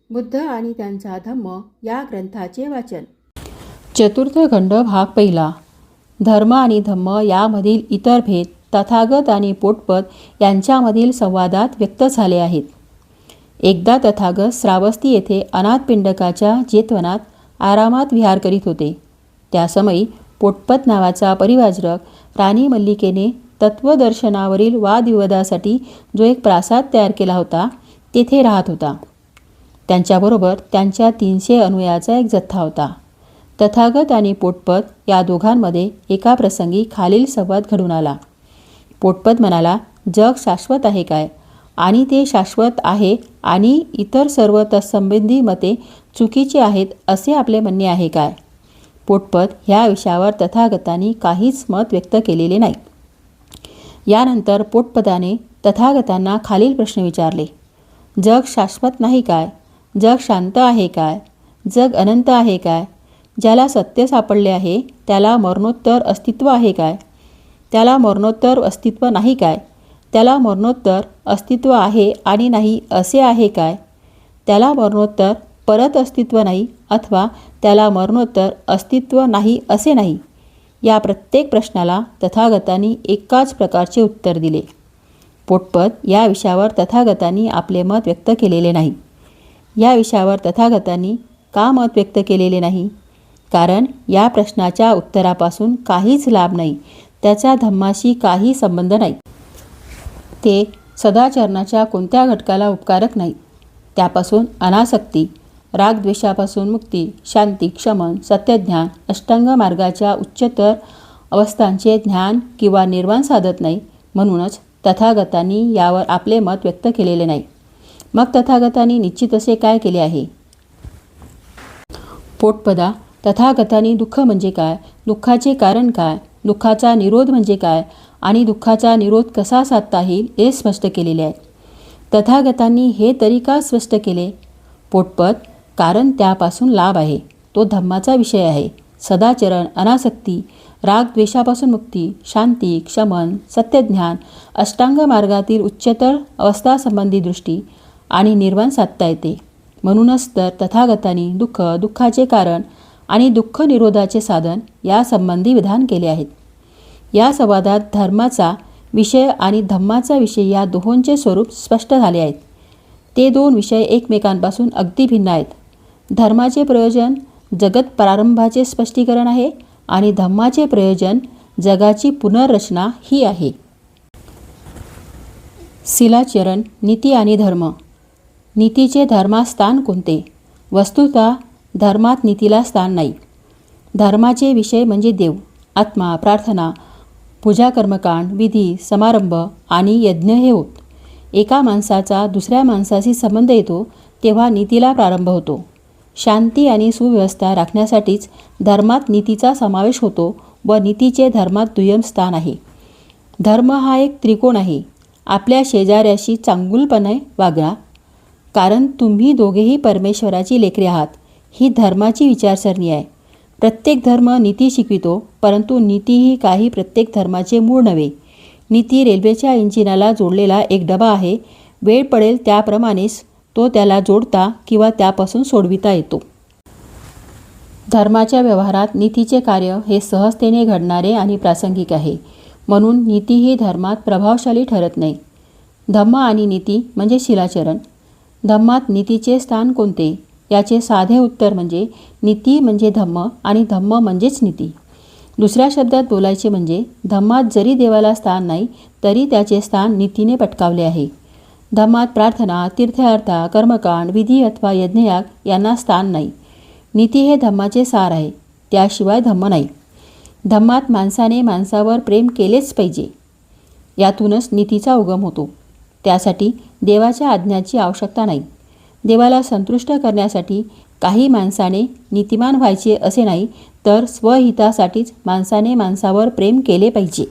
बुद्ध आणि त्यांचा धम्म या ग्रंथाचे वाचन. चतुर्थ खंड भाग पहिला. धर्म आणि धम्म यामधील इतर भेद तथागत आणि पोटपद यांच्यामधील संवादात व्यक्त झाले आहेत. एकदा तथागत श्रावस्ती येथे अनाथपिंडकाच्या जेतवनात आरामात विहार करीत होते. त्यासमयी पोटपद नावाचा परिव्राजक राणी मल्लिकेने तत्वदर्शनावरील वादविवादासाठी जो एक प्रासाद तयार केला होता तेथे राहत होता. त्यांच्याबरोबर त्यांच्या 300 अनुयायाचा एक जथ्था होता. तथागत आणि पोटपद या दोघांमध्ये एका प्रसंगी खालील संवाद घडून आला. पोटपद म्हणाला, जग शाश्वत आहे काय आणि ते शाश्वत आहे आणि इतर सर्व तत्संबंधी मते चुकीची आहेत असे आपले म्हणणे आहे काय? पोटपद ह्या विषयावर तथागतांनी काहीच मत व्यक्त केलेले नाही. यानंतर पोटपदाने तथागतांना खालील प्रश्न विचारले. जग शाश्वत नाही काय? जग शांत आहे काय? जग अनंत आहे काय? ज्याला सत्य सापडले आहे त्याला मरणोत्तर अस्तित्व आहे काय? त्याला मरणोत्तर अस्तित्व नाही काय? त्याला मरणोत्तर अस्तित्व आहे आणि नाही असे आहे काय? त्याला मरणोत्तर परत अस्तित्व नाही अथवा त्याला मरणोत्तर अस्तित्व नाही असे नाही. या प्रत्येक प्रश्नाला तथागतांनी एकाच प्रकारचे उत्तर दिले. पोटपद या विषयावर तथागतांनी आपले मत व्यक्त केलेले नाही. या विषयावर तथागतांनी का मत व्यक्त केलेले नाही? कारण या प्रश्नाच्या उत्तरापासून काहीच लाभ नाही, त्याचा धम्माशी काही संबंध नाही. ते सदाचरणाच्या कोणत्या घटकाला उपकारक नाही. त्यापासून अनासक्ती, रागद्वेषापासून मुक्ती, शांती, क्षमन, सत्यज्ञान, अष्टांग मार्गाच्या उच्चतर अवस्थांचे ज्ञान किंवा निर्वाण साधत नाही. म्हणूनच तथागतांनी यावर आपले मत व्यक्त केलेले नाही. मग तथागतांनी निश्चित असे काय केले आहे? पोटपदा, तथागतांनी दुःख म्हणजे काय, दुःखाचे कारण काय, दुःखाचा निरोध म्हणजे काय आणि दुःखाचा निरोध कसा साधता येईल हे स्पष्ट केलेले आहे. तथागतांनी हे तरी का स्पष्ट केले? पोटपद, कारण त्यापासून लाभ आहे. तो धम्माचा विषय आहे. सदाचरण, अनासक्ती, राग द्वेषापासून मुक्ती, शांती, क्षमन, सत्यज्ञान, अष्टांग मार्गातील उच्चतर अवस्थासंबंधी दृष्टी आणि निर्वाण साधता येते. म्हणूनच तर तथागतांनी दुःख, दुःखाचे कारण आणि दुःख निरोधाचे साधन यासंबंधी विधान केले आहेत. या संवादात धर्माचा विषय आणि धम्माचा विषय या दोहोंचे स्वरूप स्पष्ट झाले आहेत. ते दोन विषय एकमेकांपासून अगदी भिन्न आहेत. धर्माचे प्रयोजन जगत प्रारंभाचे स्पष्टीकरण आहे आणि धम्माचे प्रयोजन जगाची पुनर्रचना ही आहे. शिलाचरण, नीती आणि धर्म. नीतीचे धर्मात स्थान कोणते? वस्तुतः धर्मात नीतीला स्थान नाही. धर्माचे विषय म्हणजे देव, आत्मा, प्रार्थना, पूजा, कर्मकांड, विधी, समारंभ आणि यज्ञ हे होत. एका माणसाचा दुसऱ्या माणसाशी संबंध येतो तेव्हा नीतीला प्रारंभ होतो. शांती आणि सुव्यवस्था राखण्यासाठीच धर्मात नीतीचा समावेश होतो व नीतीचे धर्मात दुय्यम स्थान आहे. धर्म हा एक त्रिकोण आहे. आपल्या शेजाऱ्याशी चांगुलपणे वागा, कारण तुम्ही दोघेही परमेश्वराची लेकरे आहात. ही धर्माची विचारसरणी आहे. प्रत्येक धर्म नीती शिकवितो, परंतु नीती ही काही प्रत्येक धर्माचे मूळ नव्हे. नीती रेल्वेच्या इंजिनाला जोडलेला एक डबा आहे. वेळ पडेल त्याप्रमाणेच तो त्याला जोडता किंवा त्यापासून सोडविता येतो. धर्माच्या व्यवहारात नीतीचे कार्य हे सहजतेने घडणारे आणि प्रासंगिक आहे. म्हणून नीती ही धर्मात प्रभावशाली ठरत नाही. धम्म आणि नीती म्हणजे शिलाचरण. धम्मात नीतीचे स्थान कोणते? याचे साधे उत्तर म्हणजे नीती म्हणजे धम्म आणि धम्म म्हणजेच नीती. दुसऱ्या शब्दात बोलायचे म्हणजे धम्मात जरी देवाला स्थान नाही तरी त्याचे स्थान नीतीने पटकावले आहे. धम्मात प्रार्थना, तीर्थयात्रा, कर्मकांड, विधी अथवा यज्ञयाग यांना स्थान नाही. नीती हे धम्माचे सार आहे. त्याशिवाय धम्म नाही. धम्मात माणसाने माणसावर प्रेम केलेच पाहिजे. यातूनच नीतीचा उगम होतो. त्यासाठी देवाच्या आज्ञाची आवश्यकता नाही. देवाला संतुष्ट करण्यासाठी काही माणसाने नीतिमान व्हायचे असे नाही, तर स्वहितासाठीच माणसाने माणसावर प्रेम केले पाहिजे.